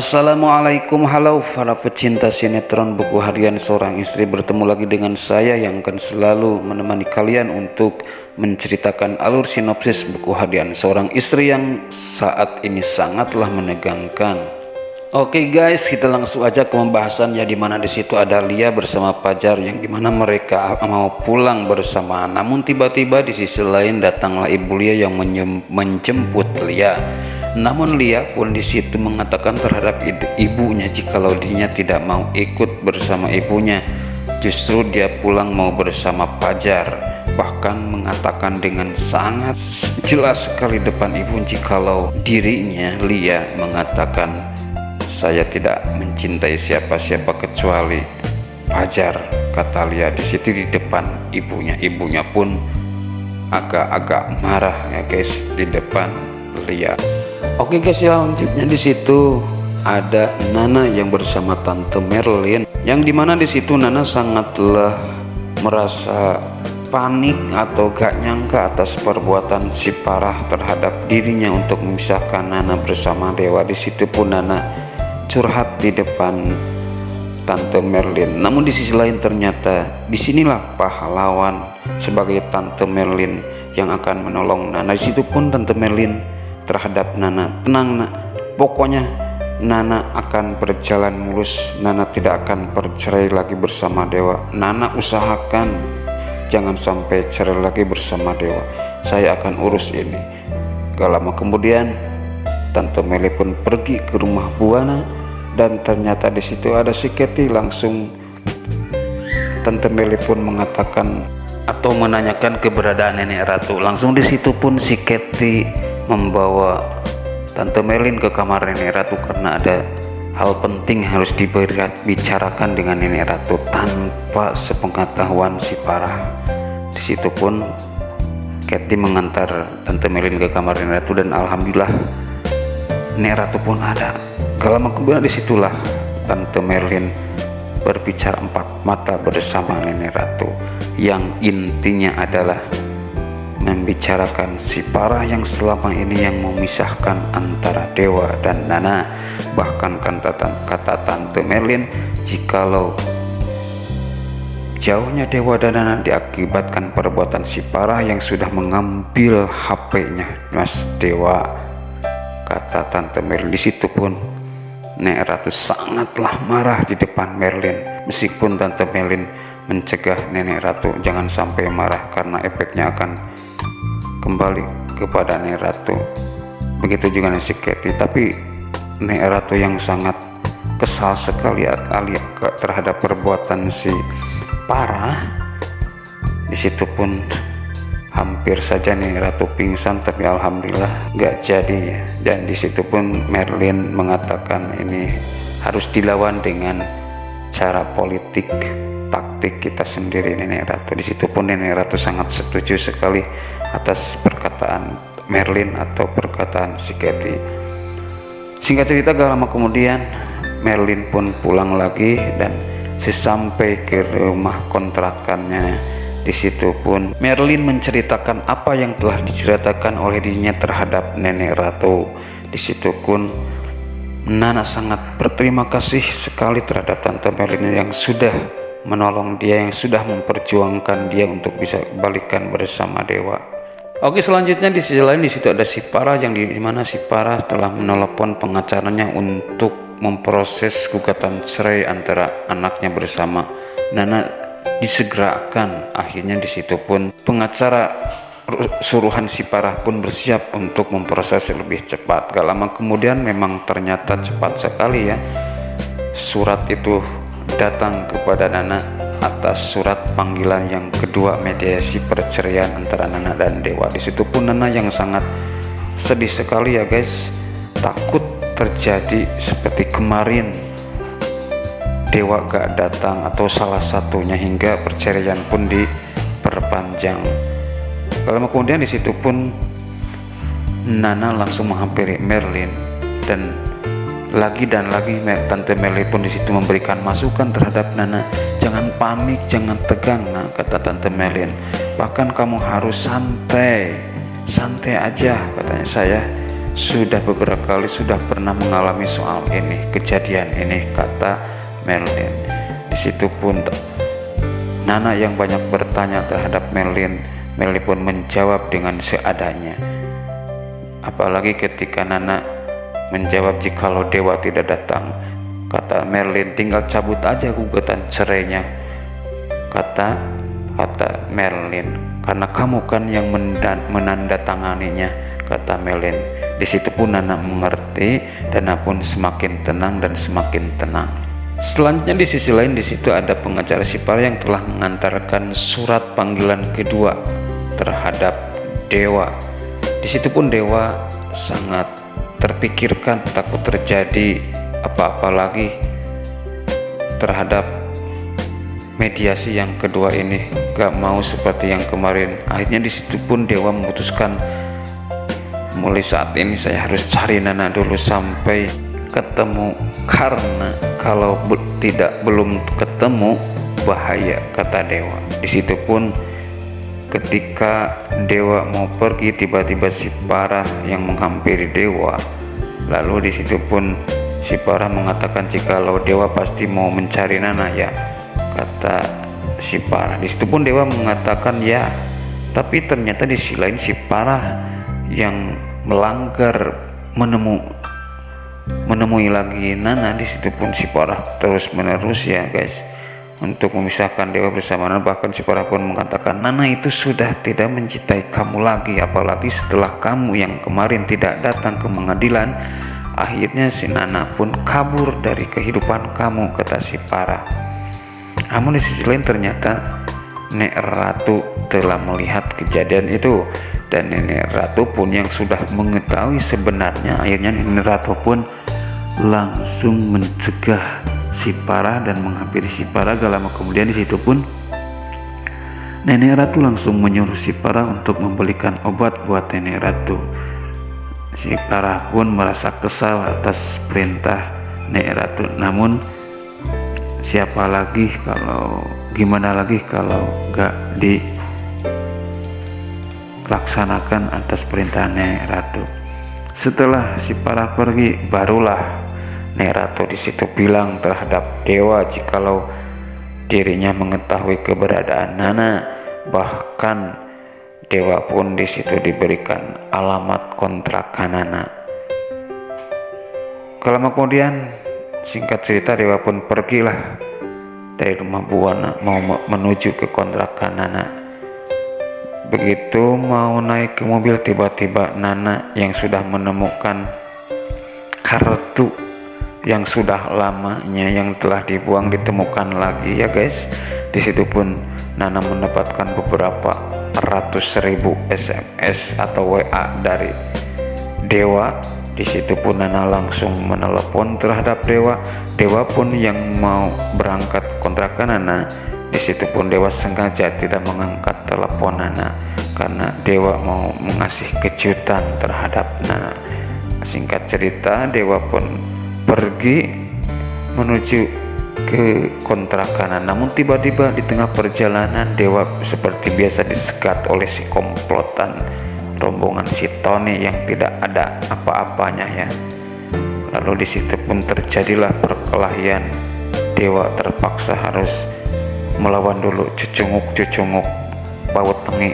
Assalamualaikum, halo para pecinta sinetron buku harian seorang istri. Bertemu lagi dengan saya yang akan selalu menemani kalian untuk menceritakan alur sinopsis buku harian seorang istri yang saat ini sangatlah menegangkan. Oke guys, kita langsung aja ke pembahasannya, dimana disitu ada Lia bersama Fajar yang dimana mereka mau pulang bersama. Namun tiba-tiba di sisi lain datanglah ibu Lia yang menjemput Lia. Namun Lia pun di situ mengatakan terhadap ibunya jikalau dirinya tidak mau ikut bersama ibunya, justru dia pulang mau bersama Fajar. Bahkan mengatakan dengan sangat jelas sekali depan ibu jikalau dirinya, Lia, mengatakan saya tidak mencintai siapa-siapa kecuali Fajar, kata Lia di situ di depan ibunya. Ibunya pun agak-agak marah ya guys di depan Lia. Oke guys, selanjutnya di situ ada Nana yang bersama Tante Merlin, yang dimana di situ Nana sangatlah merasa panik atau gak nyangka atas perbuatan si Parah terhadap dirinya untuk memisahkan Nana bersama Dewa. Di situ pun Nana curhat di depan Tante Merlin. Namun di sisi lain ternyata disinilah pahlawan sebagai Tante Merlin yang akan menolong Nana. Di situ pun Tante Merlin terhadap Nana, tenang nak, pokoknya Nana akan berjalan mulus, Nana tidak akan bercerai lagi bersama Dewa. Nana usahakan jangan sampai cerai lagi bersama Dewa, saya akan urus ini. Gak lama kemudian Tante Meli pun pergi ke rumah Buana dan ternyata di situ ada si Kety. Langsung Tante Meli pun mengatakan atau menanyakan keberadaan Nenek Ratu. Langsung di situ pun si Kety membawa Tante Merlin ke kamar Nenek Ratu karena ada hal penting harus dibicarakan dengan Nenek Ratu tanpa sepengetahuan si Parah. Di situ pun Kety mengantar Tante Merlin ke kamar Nenek Ratu dan alhamdulillah Nenek Ratu pun ada. Gak lama kemudian disitulah Tante Merlin berbicara empat mata bersama Nenek Ratu, yang intinya adalah membicarakan si Parah yang selama ini yang memisahkan antara Dewa dan Nana. Bahkan kata Tante Merlin, jikalau jauhnya Dewa dan Nana diakibatkan perbuatan si Parah yang sudah mengambil HP-nya Mas Dewa, kata Tante Merlin. Di situ pun Nenek Ratu sangatlah marah di depan Merlin, meskipun Tante Merlin mencegah Nenek Ratu jangan sampai marah karena efeknya akan kembali kepada Nenek Ratu. Begitu juga si Kety, tapi Nenek Ratu yang sangat kesal sekali terhadap perbuatan si Parah. Di situ pun hampir saja Nenek Ratu pingsan, tapi alhamdulillah gak jadi. Dan di situ pun Merlin mengatakan ini harus dilawan dengan cara politik, taktik kita sendiri Nenek Ratu. Di situ pun Nenek Ratu sangat setuju sekali atas perkataan Merlin atau perkataan si Kety. Singkat cerita, gak lama kemudian Merlin pun pulang lagi dan sesampai ke rumah kontrakannya, di situ pun Merlin menceritakan apa yang telah diceritakan oleh dirinya terhadap Nenek Ratu. Di situ pun Nana sangat berterima kasih sekali terhadap Tante Merlin yang sudah menolong dia, yang sudah memperjuangkan dia untuk bisa balikan bersama Dewa. Oke, selanjutnya di sisi lain di situ ada si Parah, yang dimana si Parah telah menelepon pengacaranya untuk memproses gugatan cerai antara anaknya bersama Nana disegerakan. Akhirnya di situ pun pengacara suruhan si Parah pun bersiap untuk memproses lebih cepat. Gak lama kemudian memang ternyata cepat sekali ya, surat itu datang kepada Nana atas surat panggilan yang kedua mediasi perceraian antara Nana dan Dewa. Di situ pun Nana yang sangat sedih sekali ya guys, takut terjadi seperti kemarin Dewa gak datang atau salah satunya hingga perceraian pun diperpanjang. Lama kemudian di situ pun Nana langsung menghampiri Merlin dan lagi Tante Merlin pun di situ memberikan masukan terhadap Nana. Jangan panik, jangan tegang nak, kata Tante Merlin. Bahkan kamu harus santai aja, katanya. Saya sudah beberapa kali sudah pernah mengalami soal ini, kejadian ini, kata Merlin. Di situ pun Nana yang banyak bertanya terhadap Merlin pun menjawab dengan seadanya. Apalagi ketika Nana menjawab jikalau dewa tidak datang, kata Merlin, tinggal cabut aja gugatan cerainya, kata Merlin, karena kamu kan yang menandatanganinya, kata Merlin. Di situ pun Nana mengerti, dan Nana pun semakin tenang dan semakin tenang. Selanjutnya di sisi lain di situ ada pengacara Sipara yang telah mengantarkan surat panggilan kedua terhadap dewa. Di situ pun dewa sangat terpikirkan, takut terjadi apa-apa lagi terhadap mediasi yang kedua ini, gak mau seperti yang kemarin. Akhirnya di situ pun dewa memutuskan, mulai saat ini saya harus cari Nana dulu sampai ketemu, karena kalau belum ketemu bahaya, kata dewa. Di situ pun ketika dewa mau pergi, tiba-tiba Sipara yang menghampiri dewa. Lalu di situ pun Sipara mengatakan jikalau dewa pasti mau mencari Nana ya, kata Sipara. Di situ pun dewa mengatakan ya, tapi ternyata di sisi lain Sipara yang melanggar menemui lagi Nana. Di situ pun Sipara terus menerus ya guys untuk memisahkan dewa bersama Nana. Bahkan Sipara pun mengatakan Nana itu sudah tidak mencintai kamu lagi, apalagi setelah kamu yang kemarin tidak datang ke pengadilan. Akhirnya si Nana pun kabur dari kehidupan kamu, kata Sipara. Namun di sisi lain ternyata Nek Ratu telah melihat kejadian itu, dan Nenek Ratu pun yang sudah mengetahui sebenarnya. Akhirnya Nenek Ratu pun langsung mencegah Sipara dan menghampiri Sipara. Gak lama kemudian di situ pun Nenek Ratu langsung menyuruh Sipara untuk membelikan obat buat Nenek Ratu. Sipara pun merasa kesal atas perintah Nenek Ratu. Namun gimana lagi kalau gak dilaksanakan atas perintah Nenek Ratu. Setelah Sipara pergi, barulah Nenek Ratu di situ bilang terhadap dewa jikalau dirinya mengetahui keberadaan Nana. Bahkan dewa pun di situ diberikan alamat kontrakan Nana. Lama kemudian, singkat cerita, dewa pun pergilah dari rumah Buana mau menuju ke kontrakan Nana. Begitu mau naik ke mobil, tiba-tiba Nana yang sudah menemukan kartu yang sudah lamanya yang telah dibuang ditemukan lagi ya guys. Di situ pun Nana mendapatkan beberapa ratus ribu SMS atau WA dari dewa. Di situ pun Nana langsung menelepon terhadap dewa. Dewa pun yang mau berangkat kontrakan Nana. Di situ pun dewa sengaja tidak mengangkat telepon Nana karena dewa mau mengasih kejutan terhadap Nana. Singkat cerita, dewa pun pergi menuju ke kontrakan. Namun tiba-tiba di tengah perjalanan dewa seperti biasa disekat oleh si komplotan rombongan si Tony yang tidak ada apa-apanya ya. Lalu di situ pun terjadilah perkelahian. Dewa terpaksa harus melawan dulu cucunguk baut tengi.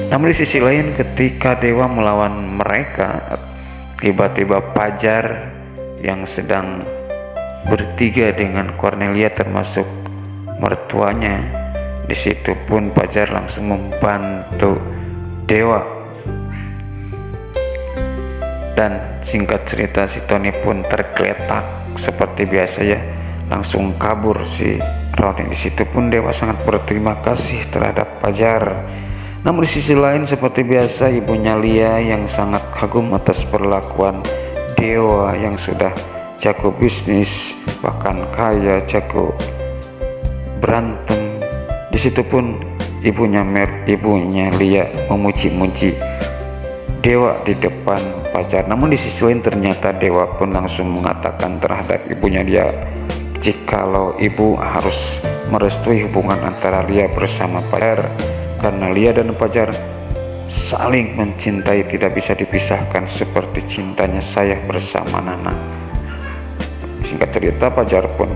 Namun di sisi lain ketika dewa melawan mereka, tiba-tiba Pajar yang sedang bertiga dengan Cornelia termasuk mertuanya, di situ pun Pajar langsung membantu dewa. Dan singkat cerita si Tony pun tergeletak seperti biasa ya, langsung kabur si Roni. Di situ pun dewa sangat berterima kasih terhadap Pajar. Namun di sisi lain seperti biasa ibunya Lia yang sangat kagum atas perlakuan dewa yang sudah jago bisnis, bahkan kaya, jago berantem. Di situ pun ibunya Lia memuji-muji dewa di depan Pajar. Namun di sisi lain ternyata dewa pun langsung mengatakan terhadap ibunya Lia jikalau ibu harus merestui hubungan antara Lia bersama Pajar, karena Lia dan Pajar saling mencintai tidak bisa dipisahkan seperti cintanya saya bersama Nana. Singkat cerita, Fajar pun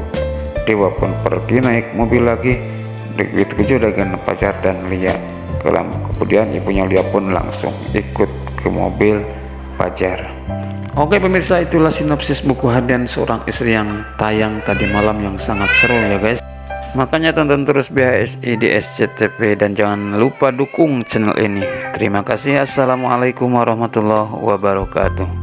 Dewa pun pergi naik mobil lagi. Begitu juga dengan Fajar dan Lia. Kemudian ibunya Lia pun langsung ikut ke mobil Fajar. Oke pemirsa, itulah sinopsis buku harian seorang istri yang tayang tadi malam, yang sangat seru ya guys. Makanya tonton terus BHSI di SCTV dan jangan lupa dukung channel ini. Terima kasih. Assalamualaikum warahmatullahi wabarakatuh.